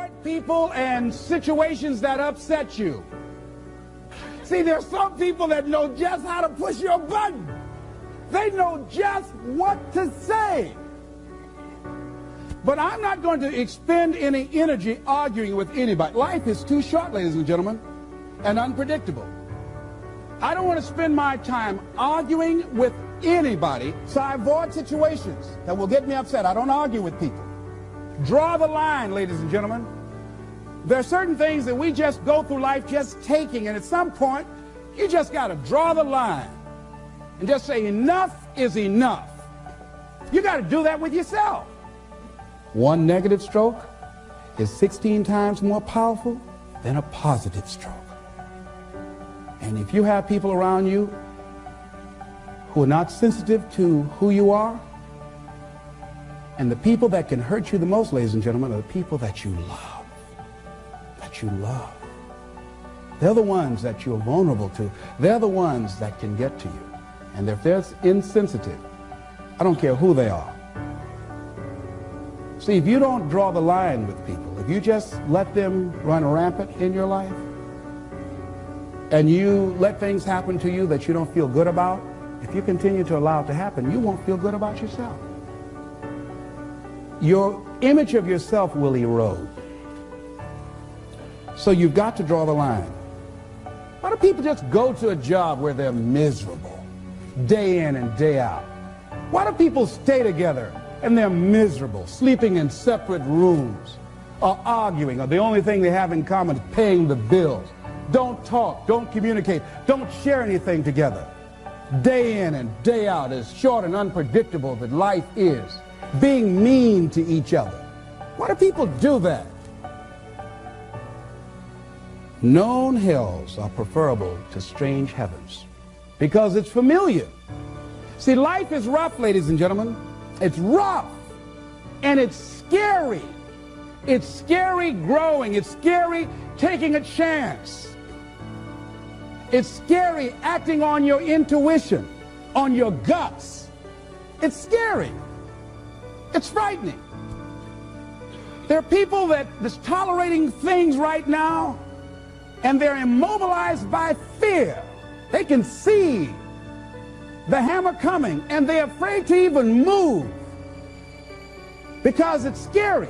avoid people and situations that upset you. See, there's some people that know just how to push your button. They know just what to say. But I'm not going to expend any energy arguing with anybody. Life is too short, ladies and gentlemen, and unpredictable. I don't want to spend my time arguing with anybody, so I avoid situations that will get me upset. I don't argue with people. Draw the line, ladies and gentlemen. There are certain things that we just go through life just taking, and at some point, you just got to draw the line and just say enough is enough. You got to do that with yourself. One negative stroke is 16 times more powerful than a positive stroke. And if you have people around you who are not sensitive to who you are, and the people that can hurt you the most, ladies and gentlemen, are the people that you love. That you love. They're the ones that you're vulnerable to. They're the ones that can get to you. And if they're insensitive, I don't care who they are. See, if you don't draw the line with people, if you just let them run rampant in your life, and you let things happen to you that you don't feel good about, if you continue to allow it to happen, you won't feel good about yourself. Your image of yourself will erode. So you've got to draw the line. Why do people just go to a job where they're miserable, day in and day out? Why do people stay together and they're miserable, sleeping in separate rooms, or arguing, or the only thing they have in common is paying the bills? Don't talk, don't communicate, don't share anything together. Day in and day out, as short and unpredictable that life is, being mean to each other. Why do people do that? Known hells are preferable to strange heavens because it's familiar. See, life is rough, ladies and gentlemen. It's rough, and it's scary. It's scary growing. It's scary taking a chance. It's scary acting on your intuition, on your guts. It's scary. It's frightening. There are people that's tolerating things right now, and they're immobilized by fear. They can see the hammer coming, and they're afraid to even move because it's scary.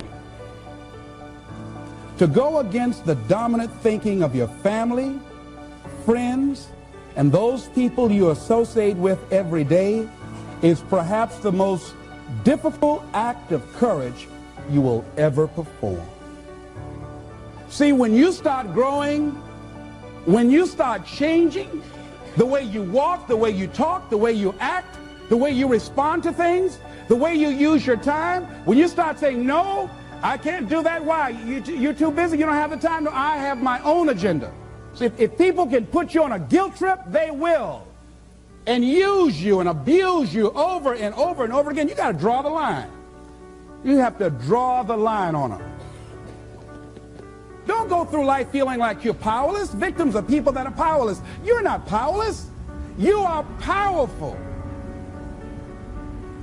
To go against the dominant thinking of your family, friends, and those people you associate with every day is perhaps the most difficult act of courage you will ever perform. See, when you start growing, when you start changing the way you walk, the way you talk, the way you act, the way you respond to things, the way you use your time, when you start saying, no, I can't do that. Why? You're too busy. You don't have the time. No, I have my own agenda. So if people can put you on a guilt trip, they will. And use you and abuse you over and over and over again. You got to draw the line. You have to draw the line on them. Don't go through life feeling like you're powerless. Victims are people that are powerless. You're not powerless. You are powerful.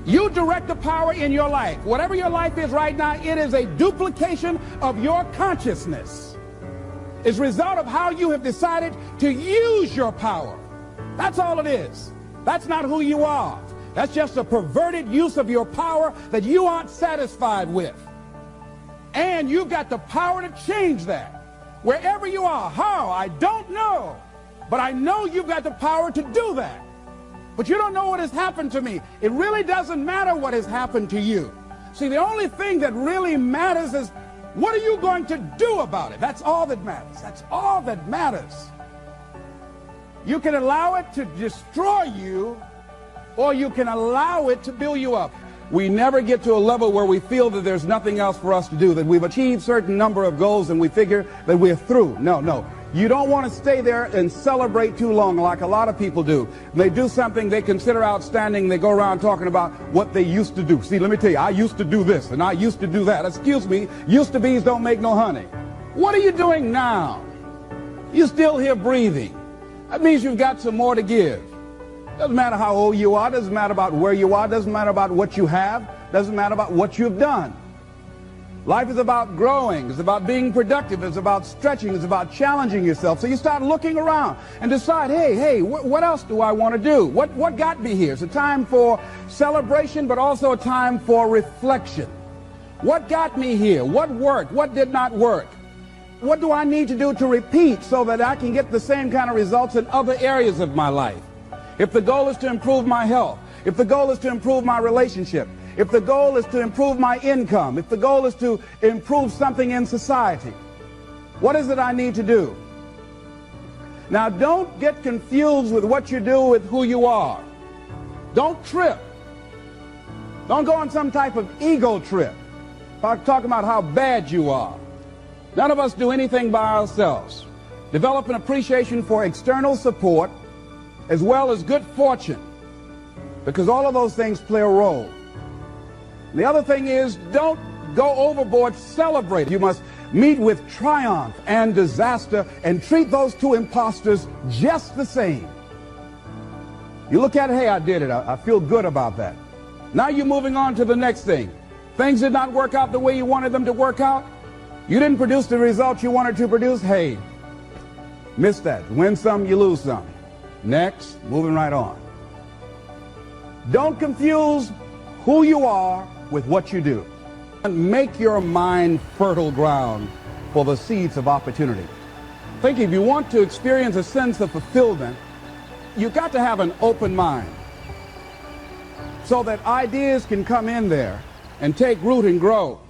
You direct the power in your life. Whatever your life is right now, it is a duplication of your consciousness. It's a result of how you have decided to use your power. That's all it is. That's not who you are. That's just a perverted use of your power that you aren't satisfied with. And you've got the power to change that. Wherever you are, how, I don't know. But I know you've got the power to do that. But you don't know what has happened to me. It really doesn't matter what has happened to you. See, the only thing that really matters is what are you going to do about it? That's all that matters. That's all that matters. You can allow it to destroy you, or you can allow it to build you up. We never get to a level where we feel that there's nothing else for us to do, that we've achieved a certain number of goals and we figure that we're through. No. You don't want to stay there and celebrate too long like a lot of people do. They do something they consider outstanding. They go around talking about what they used to do. See, let me tell you, I used to do this and I used to do that. Excuse me, used to be's don't make no honey. What are you doing now? You're still here breathing. That means you've got some more to give. Doesn't matter how old you are. Doesn't matter about where you are. Doesn't matter about what you have. Doesn't matter about what you've done. Life is about growing. It's about being productive. It's about stretching. It's about challenging yourself. So you start looking around and decide, hey, what else do I want to do? What got me here? It's a time for celebration, but also a time for reflection. What got me here? What worked? What did not work? What do I need to do to repeat so that I can get the same kind of results in other areas of my life? If the goal is to improve my health, if the goal is to improve my relationship, if the goal is to improve my income, if the goal is to improve something in society, what is it I need to do? Now, don't get confused with what you do with who you are. Don't trip. Don't go on some type of ego trip about talking about how bad you are. None of us do anything by ourselves. Develop an appreciation for external support as well as good fortune, because all of those things play a role. The other thing is, don't go overboard celebrating. You must meet with triumph and disaster and treat those two imposters just the same. You look at it, hey, I did it. I feel good about that. Now you're moving on to the next thing. Things did not work out the way you wanted them to work out. You didn't produce the results you wanted to produce. Hey, miss that. Win some, you lose some. Next, moving right on. Don't confuse who you are with what you do. And make your mind fertile ground for the seeds of opportunity. Think, if you want to experience a sense of fulfillment, you've got to have an open mind so that ideas can come in there and take root and grow.